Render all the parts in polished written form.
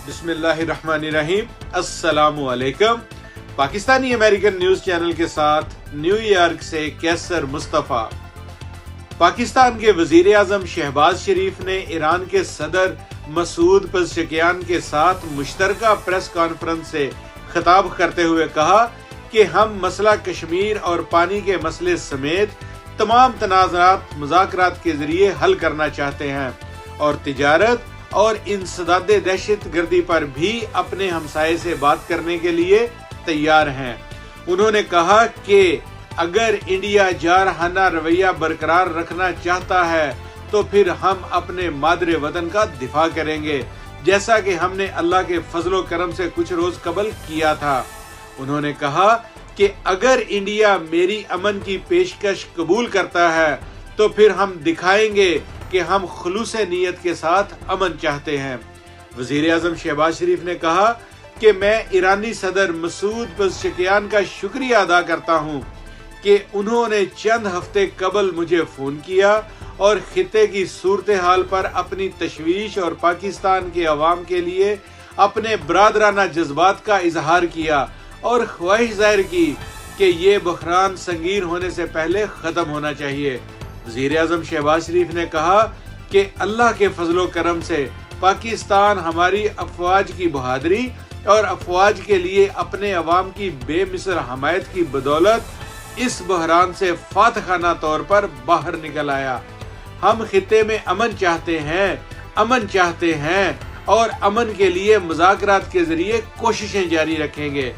बिस्मिल्लाहिर्रहमानिर्रहीम। अस्सलामु अलैकुम। पाकिस्तानी अमेरिकन न्यूज चैनल के साथ न्यूयॉर्क से कैसर मुस्तफा। पाकिस्तान के वजीर आजम शहबाज शरीफ ने ईरान के सदर मसूद पेज़ेशकियान के साथ मुश्तरका प्रेस कॉन्फ्रेंस से खिताब करते हुए कहा कि हम मसला कश्मीर और पानी के मसले समेत तमाम तनाज़ात मुज़ाकरात के जरिए हल करना चाहते हैं और तिजारत और इंसदाद दहशत गर्दी पर भी अपने हमसाये से बात करने के लिए तैयार हैं। उन्होंने कहा कि अगर इंडिया जारहाना रवैया बरकरार रखना चाहता है तो फिर हम अपने मादरे वतन का दिफा करेंगे, जैसा कि हमने अल्लाह के फजलो करम से कुछ रोज कबल किया था। उन्होंने कहा कि अगर इंडिया मेरी अमन की पेशकश कबूल करता है तो फिर हम दिखाएंगे कि हम खुलूस नीयत के साथ अमन चाहते हैं। वजीर आजम शहबाज शरीफ ने कहा कि मैं ईरानी सदर मसूद पेज़ेशकियान का शुक्रिया अदा करता हूं कि उन्होंने चंद हफ्ते कबल मुझे फोन किया और खिते की सूरत हाल पर अपनी तशवीश और पाकिस्तान के अवाम के लिए अपने बरादराना जज्बात का इजहार किया और ख्वाहिश जाहिर की कि ये बहरान संगीन होने से पहले खत्म होना चाहिए। वज़ीर आज़म शहबाज शरीफ ने कहा कि अल्लाह के फजलो करम से पाकिस्तान हमारी अफवाज की बहादुरी और अफवाज के लिए अपने अवाम की बेमिसाल हमायत की बदौलत इस बहरान से फातखाना तौर पर बाहर निकल आया। हम खिते में अमन चाहते हैं और अमन के लिए मुज़ाकरात के जरिए कोशिशें जारी रखेंगे।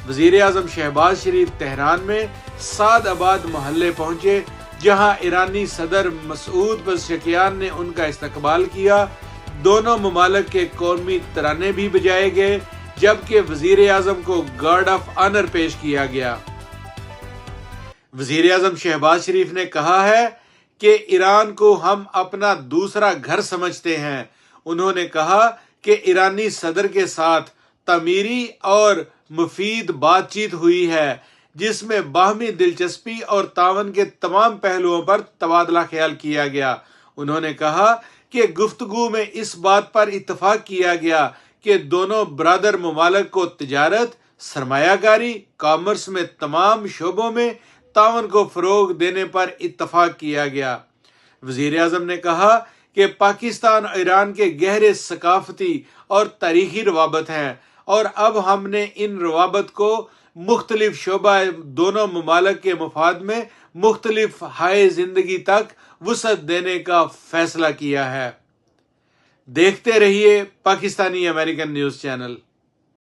वज़ीर आज़म शहबाज शरीफ तेहरान में सादआबाद मोहल्ले पहुंचे, जहां ईरानी सदर मसूद पेज़ेशकियान ने उनका इस्तकबाल किया। दोनों ममालिक के कौमी तराने भी बजाए गए, जबकि वजीर आजम को गार्ड ऑफ ऑनर पेश किया गया। वजीर आजम शहबाज शरीफ ने कहा है कि ईरान को हम अपना दूसरा घर समझते हैं। उन्होंने कहा कि ईरानी सदर के साथ तमीरी और मुफीद बातचीत हुई है, जिसमें बाहमी दिलचस्पी और तावन के तमाम पहलुओं पर तबादला ख्याल किया गया। उन्होंने कहा कि गुफ्तगू में इस बात पर इत्तफाक किया गया कि दोनों ब्रादर ममालिक को तिजारत, सरमायाकारी, कॉमर्स में तमाम शोबों में तावन को फरोग देने पर इत्तफाक किया गया। वजीर आजम ने कहा कि पाकिस्तान और ईरान के गहरे सकाफती और तारीखी रवाबत हैं और अब हमने इन रवाबत को मुख्तलिफ शोबा दोनों ममालिक के मफाद में मुख्तलिफ हाय जिंदगी तक वुसअत देने का फैसला किया है। देखते रहिए पाकिस्तानी अमेरिकन न्यूज चैनल।